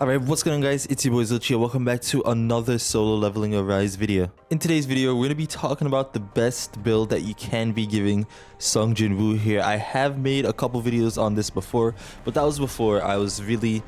Alright, what's going on guys? It's your boy Zilchi. Welcome back to another solo leveling Arise video. In today's video, we're going to be talking about the best build that you can be giving JINWOO here. I have made a couple videos on this before, but that was before I was really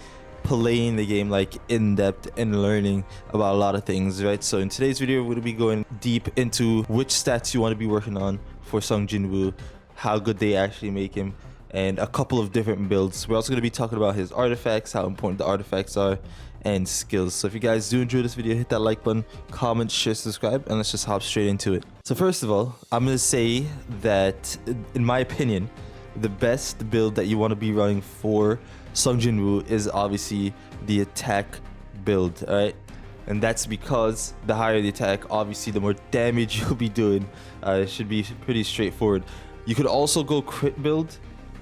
playing the game like in depth and learning about a lot of things, right? So in today's video, we're going to be going deep into which stats you want to be working on for JINWOO, how good they actually make him, and a couple of different builds. We're also going to be talking about his artifacts, how important the artifacts are, and skills. So if you guys do enjoy this video, hit that like button, comment, share, subscribe, and let's just hop straight into it. So first of all, I'm going to say that in my opinion, the best build that you want to be running for JINWOO is obviously the attack build, alright? And that's because the higher the attack, obviously the more damage you'll be doing. It should be pretty straightforward. You could also go crit build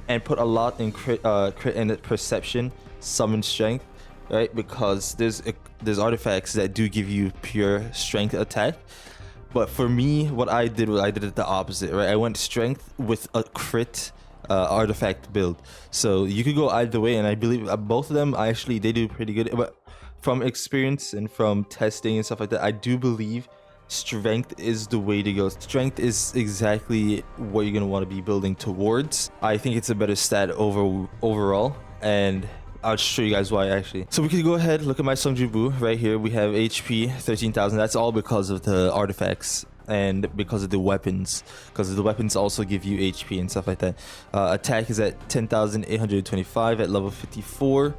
and put a lot in crit and perception, summon strength, right? Because there's artifacts that do give you pure strength attack. But for me, what I did was I did it the opposite, right? I went strength with a crit artifact build. So you could go either way, and I believe both of them actually they do pretty good. But from experience and from testing and stuff like that, I do believe strength is the way to go. Strength is exactly what you're going to want to be building towards. I think it's a better stat overall, and I'll show you guys why actually. So we could go ahead, look at my JINWOO right here. We have HP 13,000. That's all because of the artifacts and because of the weapons, because the weapons also give you HP and stuff like that. Attack is at 10,825 at level 54.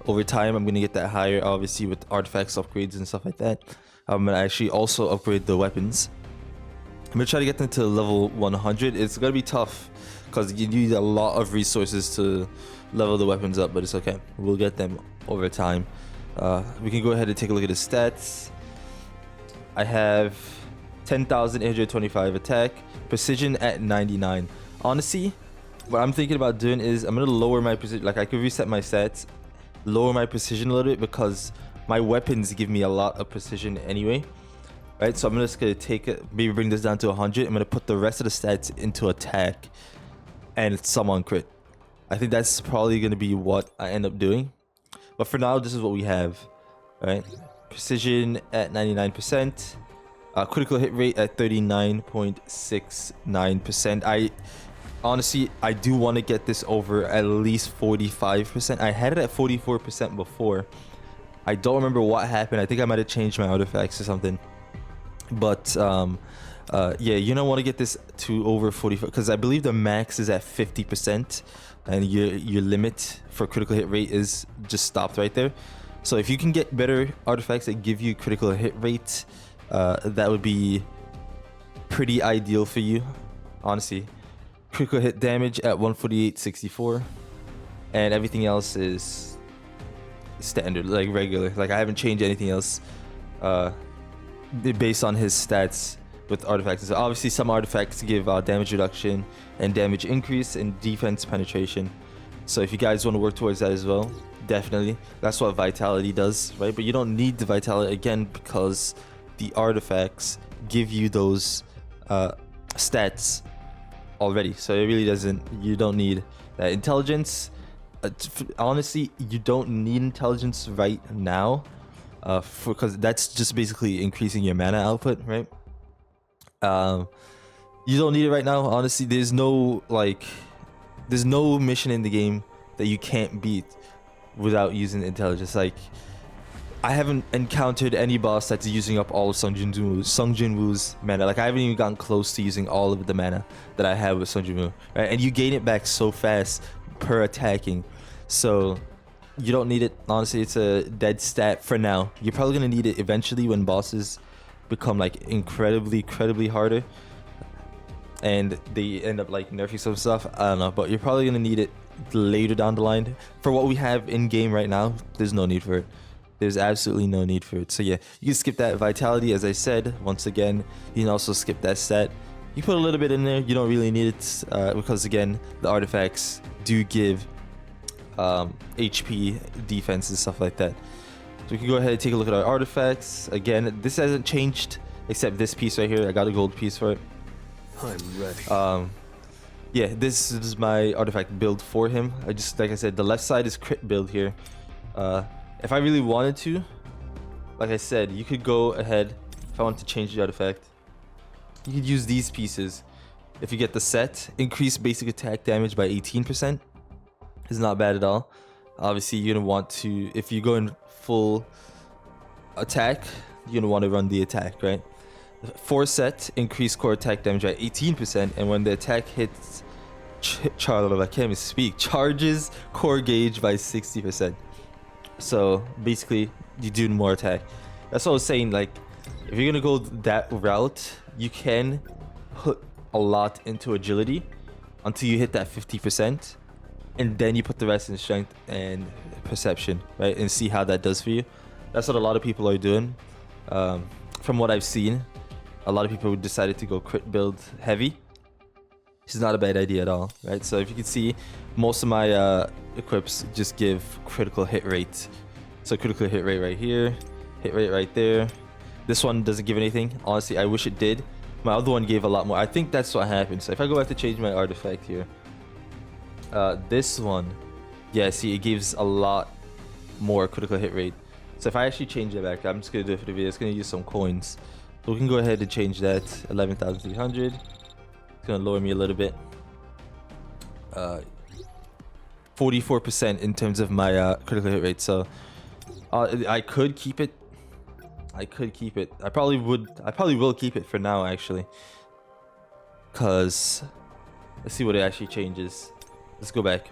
Over time, I'm going to get that higher, obviously, with artifacts, upgrades, and stuff like that. I'm going to actually also upgrade the weapons. I'm going to try to get them to level 100. It's going to be tough because you need a lot of resources to level the weapons up, but it's okay. We'll get them over time. We can go ahead and take a look at his stats. I have 10,825 attack, precision at 99. Honestly, what I'm thinking about doing is I'm going to lower my precision. Like, I could reset my stats, lower my precision a little bit, because my weapons give me a lot of precision anyway, right? So I'm just gonna take it, maybe bring this down to 100. I'm gonna put the rest of the stats into attack and summon crit. I think that's probably gonna be what I end up doing, but for now this is what we have, right? Precision at 99%, critical hit rate at 39.69%. Honestly, I do want to get this over at least 45%. I had it at 44% before. I don't remember what happened. I think I might have changed my artifacts or something. But yeah, you don't want to get this to over 45, because I believe the max is at 50%, and your limit for critical hit rate is just stopped right there. So if you can get better artifacts that give you critical hit rate, that would be pretty ideal for you, honestly. Critical hit damage at 148.64, and everything else is standard, like regular. Like, I haven't changed anything else based on his stats with artifacts. So obviously some artifacts give damage reduction and damage increase and defense penetration. So if you guys want to work towards that as well, definitely. That's what vitality does, right? But you don't need the vitality, again, because the artifacts give you those stats already. So it really doesn't, you don't need that. Intelligence, honestly, you don't need intelligence right now, because that's just basically increasing your mana output, right? You don't need it right now, honestly. There's no mission in the game that you can't beat without using intelligence. Like, I haven't encountered any boss that's using up all of JINWOO's mana. Like, I haven't even gotten close to using all of the mana that I have with JINWOO, right? And you gain it back so fast per attacking. So you don't need it. Honestly, it's a dead stat for now. You're probably going to need it eventually when bosses become like incredibly harder and they end up like nerfing some stuff. I don't know, but you're probably going to need it later down the line. For what we have in game right now, there's no need for it. There's absolutely no need for it. So yeah, you can skip that vitality, as I said. Once again, you can also skip that stat. You put a little bit in there. You don't really need it because, again, the artifacts do give HP, defense, and stuff like that. So we can go ahead and take a look at our artifacts. Again, this hasn't changed except this piece right here. I got a gold piece for it. I'm ready. Yeah, this is my artifact build for him. Like I said, the left side is crit build here. if I really wanted to, like I said, you could go ahead. If I want to change the artifact, you could use these pieces. If you get the set, increase basic attack damage by 18%. It's not bad at all. Obviously, you're gonna want to, if you go in full attack, you're gonna want to run the attack, right? 4 set, increase core attack damage by 18%, and when the attack hits, I can't even speak, charges core gauge by 60%. So basically, you do more attack. That's what I was saying. Like, if you're gonna go that route, you can put a lot into agility until you hit that 50%, and then you put the rest in strength and perception, right? And see how that does for you. That's what a lot of people are doing. From what I've seen, a lot of people decided to go crit build heavy. It's not a bad idea at all, right? So if you can see, most of my equips just give critical hit rate. So critical hit rate right here, hit rate right there. This one doesn't give anything. Honestly, I wish it did. My other one gave a lot more. I think that's what happened. So if I go back to change my artifact here, this one, yeah, see, it gives a lot more critical hit rate. So if I actually change that back, I'm just gonna do it for the video. It's gonna use some coins. So we can go ahead and change that. 11,300. It's gonna lower me a little bit. 44% in terms of my critical hit rate. So I could keep it. I probably will keep it for now, actually. Cause let's see what it actually changes. Let's go back.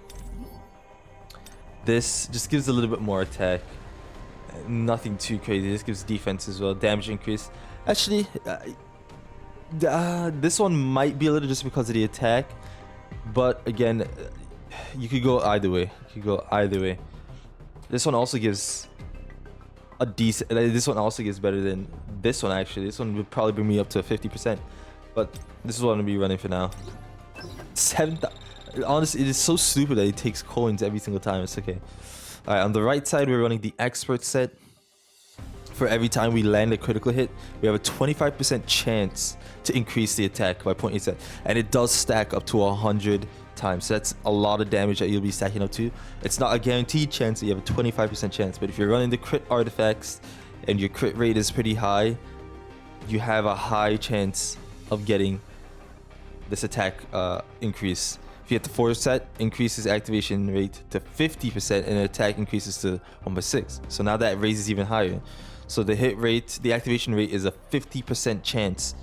This just gives a little bit more attack. Nothing too crazy. This gives defense as well. Damage increase. Actually, this one might be a little just because of the attack. But again, you could go either way. This one also gives a decent. This one also gives better than this one, actually. This one would probably bring me up to 50%. But this is what I'm going to be running for now. 7,000. Honestly, it is so stupid that it takes coins every single time. It's okay. Alright, on the right side, we're running the expert set. For every time we land a critical hit, we have a 25% chance to increase the attack by 0.8%. And it does stack up to 100 times. So that's a lot of damage that you'll be stacking up to. It's not a guaranteed chance that you have a 25% chance. But if you're running the crit artifacts and your crit rate is pretty high, you have a high chance of getting this attack increase. If you hit the 4 set, increases activation rate to 50% and attack increases to 1/6. So now that raises even higher. So the hit rate, the activation rate is a 50% chance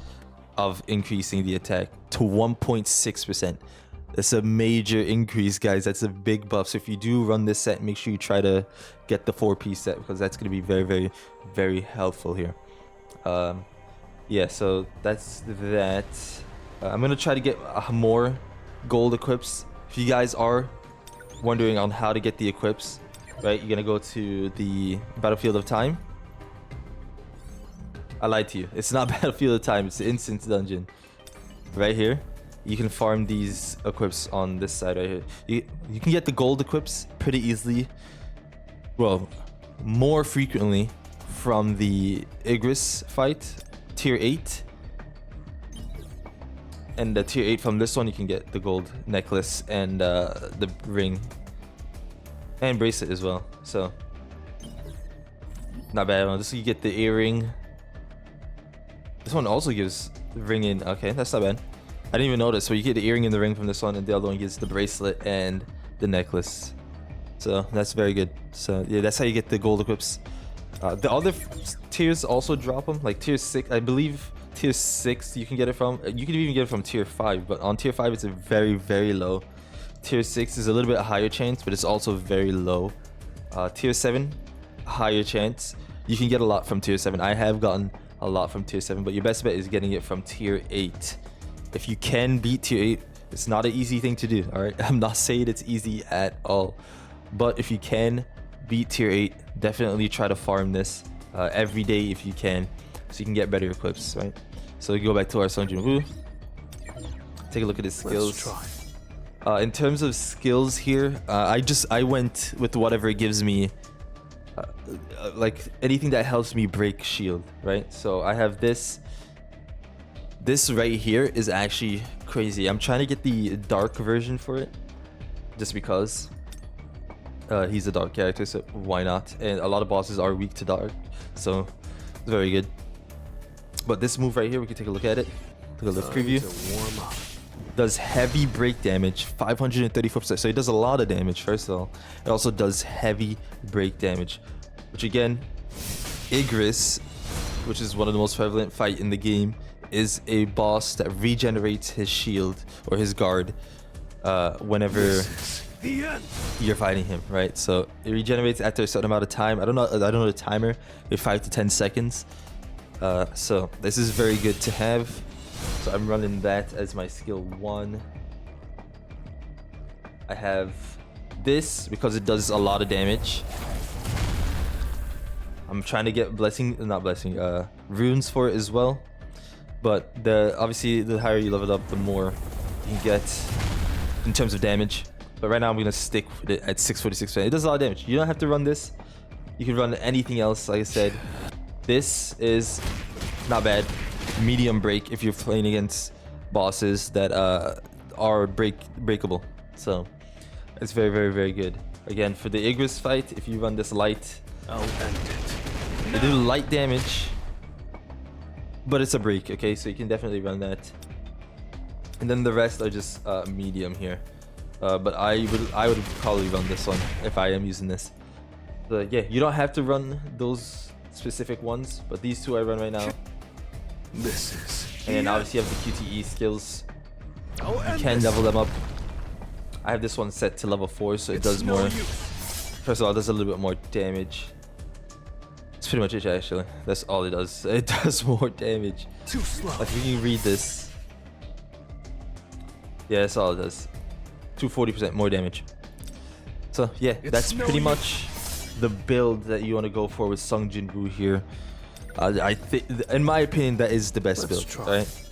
of increasing the attack to 1.6%. That's a major increase, guys. That's a big buff. So if you do run this set, make sure you try to get the 4-piece set, because that's going to be very, very, very helpful here. Yeah, so that's that. I'm going to try to get more gold equips. If you guys are wondering on how to get the equips, right, you're gonna go to the Battlefield of Time. I lied to you. It's not Battlefield of Time. It's the Instance Dungeon. Right here, you can farm these equips on this side right here. You can get the gold equips pretty easily. Well, more frequently from the Igris fight, tier 8. And the tier 8 from this one, you can get the gold necklace and the ring and bracelet as well. So not bad. This you get the earring. This one also gives the ring in. Okay, that's not bad. I didn't even notice. So you get the earring and the ring from this one, and the other one gives the bracelet and the necklace. So that's very good. So yeah, that's how you get the gold equips. The other tiers also drop them, like tier 6, I believe. Tier 6 you can get it from. You can even get it from tier 5, but on tier 5 it's a very, very low. Tier 6 is a little bit higher chance, but it's also very low. Tier 7, higher chance. You can get a lot from tier 7. I have gotten a lot from tier 7, but your best bet is getting it from tier 8. If you can beat tier 8, it's not an easy thing to do, alright? I'm not saying it's easy at all, but if you can beat tier 8, definitely try to farm this every day if you can, so you can get better equips, right? So we go back to our Sung JINWOO. Take a look at his skills. Let's try. In terms of skills here, I went with whatever it gives me, like anything that helps me break shield, right? So I have this. This right here is actually crazy. I'm trying to get the dark version for it, just because. he's a dark character, so why not? And a lot of bosses are weak to dark, so it's very good. But this move right here, we can take a look at it. Look at the preview. Warm up. Does heavy break damage, 534%. So it does a lot of damage, first of all. It also does heavy break damage, which again, Igris, which is one of the most prevalent fight in the game, is a boss that regenerates his shield or his guard whenever you're fighting him, right? So it regenerates after a certain amount of time. I don't know the timer, maybe 5 to 10 seconds. So this is very good to have. So I'm running that as my skill 1. I have this because it does a lot of damage. I'm trying to get runes for it as well. But obviously the higher you level up, the more you can get in terms of damage. But right now I'm gonna stick with it at 646%. It does a lot of damage. You don't have to run this. You can run anything else, like I said. This is not bad. Medium break if you're playing against bosses that are breakable. So it's very, very, very good. Again, for the Igris fight, if you run this light, I'll end it. they do light damage, but it's a break, okay? So you can definitely run that. And then the rest are just medium here. But I would probably run this one if I am using this. But yeah, you don't have to run those specific ones, but these two I run right now. This is. And then obviously you have the QTE skills. I'll You end can this. level them up. I have this one set to level 4, so it does no more. use. First of all, it does a little bit more damage. That's pretty much it, actually. That's all it does. It does more damage. Too slow. Like, if you can read this. Yeah, that's all it does. 240% more damage. So, yeah, that's no pretty use. much the build that you want to go for with Sung JINWOO here. I think, in my opinion, that is the best Let's build, try. right?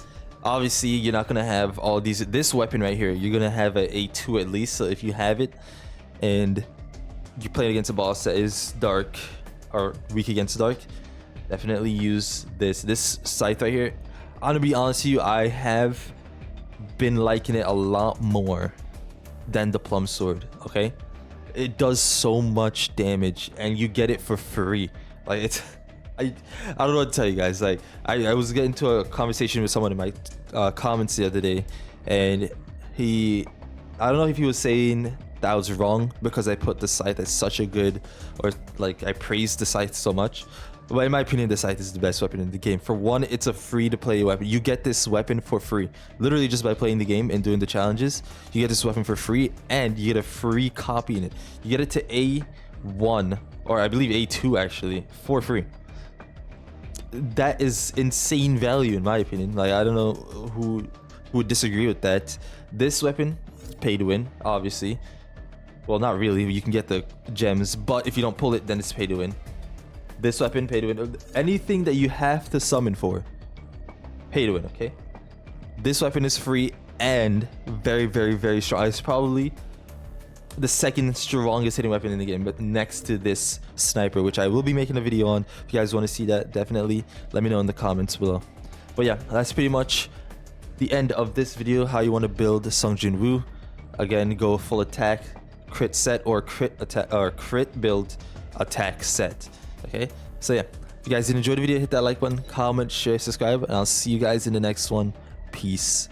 Obviously, you're not gonna have all these. This weapon right here, you're gonna have a A2 at least. So if you have it, and you're playing against a boss that is dark or weak against dark, definitely use this Scythe right here. I'm gonna be honest with you, I have been liking it a lot more than the Plum Sword. Okay, it does so much damage, and you get it for free. Like, it's. I don't know what to tell you guys. Like, I was getting into a conversation with someone in my comments the other day, and I don't know if he was saying that I was wrong because I put the Scythe as such a good, or like I praised the Scythe so much. But in my opinion, the Scythe is the best weapon in the game. For one, it's a free to play weapon. You get this weapon for free, literally just by playing the game and doing the challenges. You get this weapon for free, and you get a free copy in it. You get it to A1, or I believe A2 actually, for free. That is insane value in my opinion. Like, I don't know who would disagree with that. This weapon, pay to win, obviously. Well, not really. You can get the gems, but if you don't pull it, then it's pay to win. This weapon, pay to win. Anything that you have to summon for, pay to win, okay? This weapon is free and very, very, very strong. It's probably the second strongest hitting weapon in the game, but next to this sniper, which I will be making a video on. If you guys want to see that, definitely let me know in the comments below. But yeah, that's pretty much the end of this video, how you want to build Sung JINWOO. Again, go full attack, crit set, or crit attack, or crit build attack set. Okay, so yeah, if you guys did enjoy the video, hit that like button, comment, share, subscribe, and I'll see you guys in the next one. Peace.